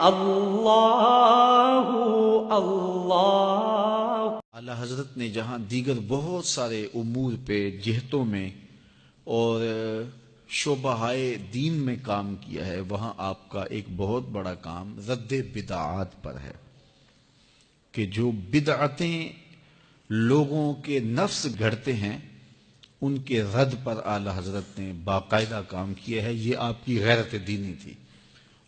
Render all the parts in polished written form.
اللہ اللہ۔ اعلیٰ حضرت نے جہاں دیگر بہت سارے امور پہ جہتوں میں اور شعبہ دین میں کام کیا ہے، وہاں آپ کا ایک بہت بڑا کام رد بدعات پر ہے کہ جو بدعتیں لوگوں کے نفس گھڑتے ہیں ان کے رد پر اعلیٰ حضرت نے باقاعدہ کام کیا ہے۔ یہ آپ کی غیرت دینی تھی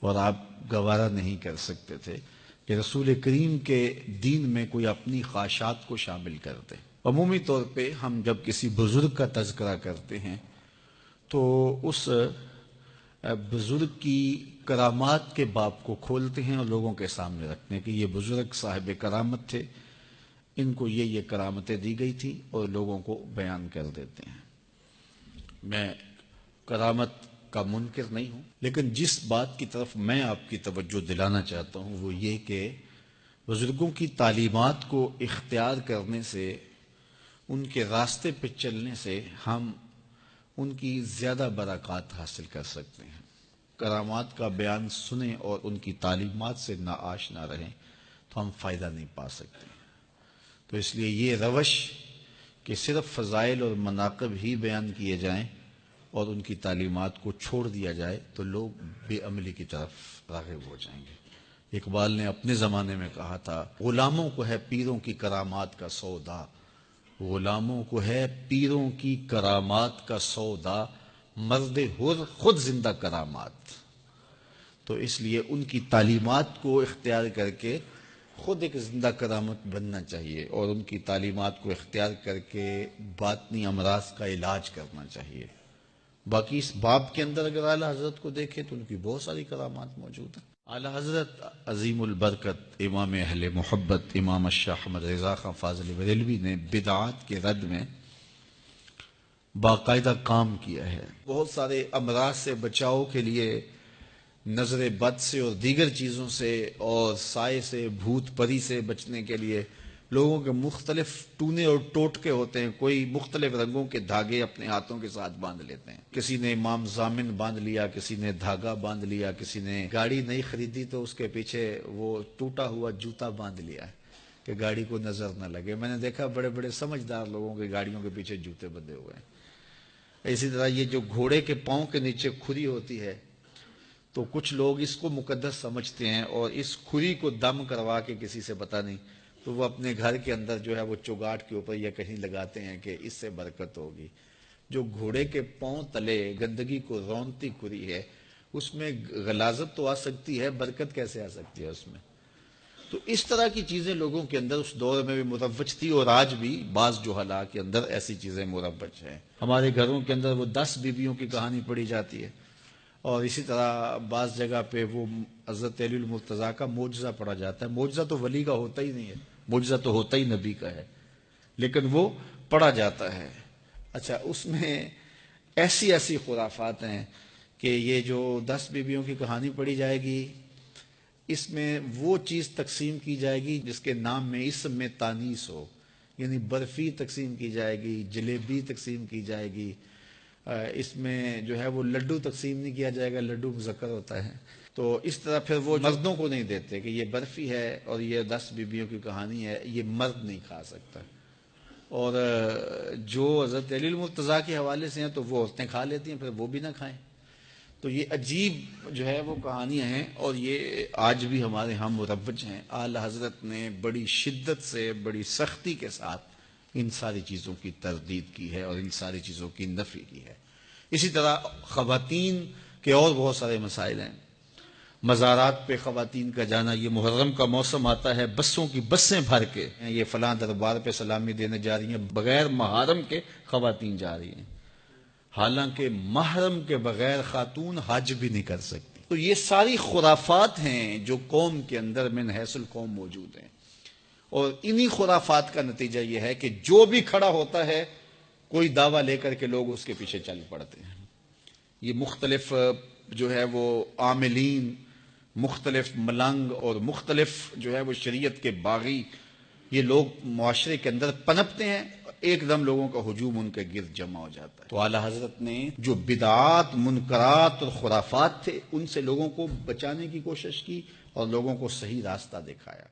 اور آپ گوارا نہیں کر سکتے تھے کہ رسول کریم کے دین میں کوئی اپنی خواہشات کو شامل کر دے۔ عمومی طور پہ ہم جب کسی بزرگ کا تذکرہ کرتے ہیں تو اس بزرگ کی کرامات کے باب کو کھولتے ہیں اور لوگوں کے سامنے رکھتے ہیں کہ یہ بزرگ صاحب کرامت تھے، ان کو یہ کرامتیں دی گئی تھی، اور لوگوں کو بیان کر دیتے ہیں۔ میں کرامت کا منکر نہیں ہوں، لیکن جس بات کی طرف میں آپ کی توجہ دلانا چاہتا ہوں وہ یہ کہ بزرگوں کی تعلیمات کو اختیار کرنے سے، ان کے راستے پہ چلنے سے ہم ان کی زیادہ برکات حاصل کر سکتے ہیں۔ کرامات کا بیان سنیں اور ان کی تعلیمات سے ناآشنا رہیں تو ہم فائدہ نہیں پا سکتے۔ تو اس لیے یہ روش کہ صرف فضائل اور مناقب ہی بیان کیے جائیں اور ان کی تعلیمات کو چھوڑ دیا جائے تو لوگ بے عملی کی طرف راغب ہو جائیں گے۔ اقبال نے اپنے زمانے میں کہا تھا، غلاموں کو ہے پیروں کی کرامات کا سودا، غلاموں کو ہے پیروں کی کرامات کا سودا، مرد حر خود زندہ کرامات۔ تو اس لیے ان کی تعلیمات کو اختیار کر کے خود ایک زندہ کرامت بننا چاہیے، اور ان کی تعلیمات کو اختیار کر کے باطنی امراض کا علاج کرنا چاہیے۔ باقی اس باب کے اندر اگر اعلیٰ حضرت کو دیکھیں تو ان کی بہت ساری کرامات موجود ہیں۔ اعلیٰ حضرت عظیم البرکت امام اہل محبت امام الشاہ احمد رضا خان فاضل بریلوی نے بدعات کے رد میں باقاعدہ کام کیا ہے۔ بہت سارے امراض سے بچاؤ کے لیے، نظر بد سے اور دیگر چیزوں سے اور سائے سے، بھوت پری سے بچنے کے لیے لوگوں کے مختلف ٹونے اور ٹوٹکے ہوتے ہیں۔ کوئی مختلف رنگوں کے دھاگے اپنے ہاتھوں کے ساتھ باندھ لیتے ہیں، کسی نے امام ضامن باندھ لیا، کسی نے دھاگا باندھ لیا، کسی نے گاڑی نہیں خریدی تو اس کے پیچھے وہ ٹوٹا ہوا جوتا باندھ لیا ہے کہ گاڑی کو نظر نہ لگے۔ میں نے دیکھا بڑے بڑے سمجھدار لوگوں کے گاڑیوں کے پیچھے جوتے بندھے ہوئے ہیں۔ اسی طرح یہ جو گھوڑے کے پاؤں کے نیچے کھری ہوتی ہے تو کچھ لوگ اس کو مقدس سمجھتے ہیں اور اس کھری کو دم کروا کے کسی سے پتہ نہیں تو وہ اپنے گھر کے اندر جو ہے وہ چوگاٹ کے اوپر یا کہیں لگاتے ہیں کہ اس سے برکت ہوگی۔ جو گھوڑے کے پاؤں تلے گندگی کو رونتی کھری ہے اس میں غلاظت تو آ سکتی ہے، برکت کیسے آ سکتی ہے اس میں؟ تو اس طرح کی چیزیں لوگوں کے اندر اس دور میں بھی مروج تھی، اور آج بھی بعض جوہلاء کے اندر ایسی چیزیں مروج ہیں۔ ہمارے گھروں کے اندر وہ 10 بیویوں کی کہانی پڑھی جاتی ہے، اور اسی طرح بعض جگہ پہ وہ حضرت علی المرتضیٰ کا معجزہ پڑھا جاتا ہے۔ معجزہ تو ولی کا ہوتا ہی نہیں ہے، معجزہ تو ہوتا ہی نبی کا ہے، لیکن وہ پڑھا جاتا ہے۔ اچھا، اس میں ایسی ایسی خرافات ہیں کہ یہ جو 10 بیویوں کی کہانی پڑھی جائے گی، اس میں وہ چیز تقسیم کی جائے گی جس کے نام میں اسم میں تانیث ہو، یعنی برفی تقسیم کی جائے گی، جلیبی تقسیم کی جائے گی۔ اس میں جو ہے وہ لڈو تقسیم نہیں کیا جائے گا، لڈو مذکر ہوتا ہے۔ تو اس طرح پھر وہ مردوں کو نہیں دیتے کہ یہ برفی ہے اور یہ 10 بیویوں کی کہانی ہے، یہ مرد نہیں کھا سکتا، اور جو حضرت علی المرتضیٰ کے حوالے سے ہیں تو وہ عورتیں کھا لیتی ہیں، پھر وہ بھی نہ کھائیں۔ تو یہ عجیب جو ہے وہ کہانیاں ہیں، اور یہ آج بھی ہمارے ہاں مروج ہیں۔ اعلیٰ حضرت نے بڑی شدت سے، بڑی سختی کے ساتھ ان ساری چیزوں کی تردید کی ہے اور ان ساری چیزوں کی نفی کی ہے۔ اسی طرح خواتین کے اور بہت سارے مسائل ہیں۔ مزارات پہ خواتین کا جانا، یہ محرم کا موسم آتا ہے، بسوں کی بسیں بھر کے یہ فلاں دربار پہ سلامی دینے جا رہی ہیں، بغیر محرم کے خواتین جا رہی ہیں، حالانکہ محرم کے بغیر خاتون حج بھی نہیں کر سکتی۔ تو یہ ساری خرافات ہیں جو قوم کے اندر من حیث القوم موجود ہیں، اور انہی خرافات کا نتیجہ یہ ہے کہ جو بھی کھڑا ہوتا ہے کوئی دعویٰ لے کر کے لوگ اس کے پیچھے چل پڑتے ہیں۔ یہ مختلف جو ہے وہ عاملین، مختلف ملنگ اور مختلف جو ہے وہ شریعت کے باغی، یہ لوگ معاشرے کے اندر پنپتے ہیں، ایک دم لوگوں کا ہجوم ان کے گرد جمع ہو جاتا ہے۔ تو اعلیٰ حضرت نے جو بدعات، منکرات اور خرافات تھے ان سے لوگوں کو بچانے کی کوشش کی اور لوگوں کو صحیح راستہ دکھایا۔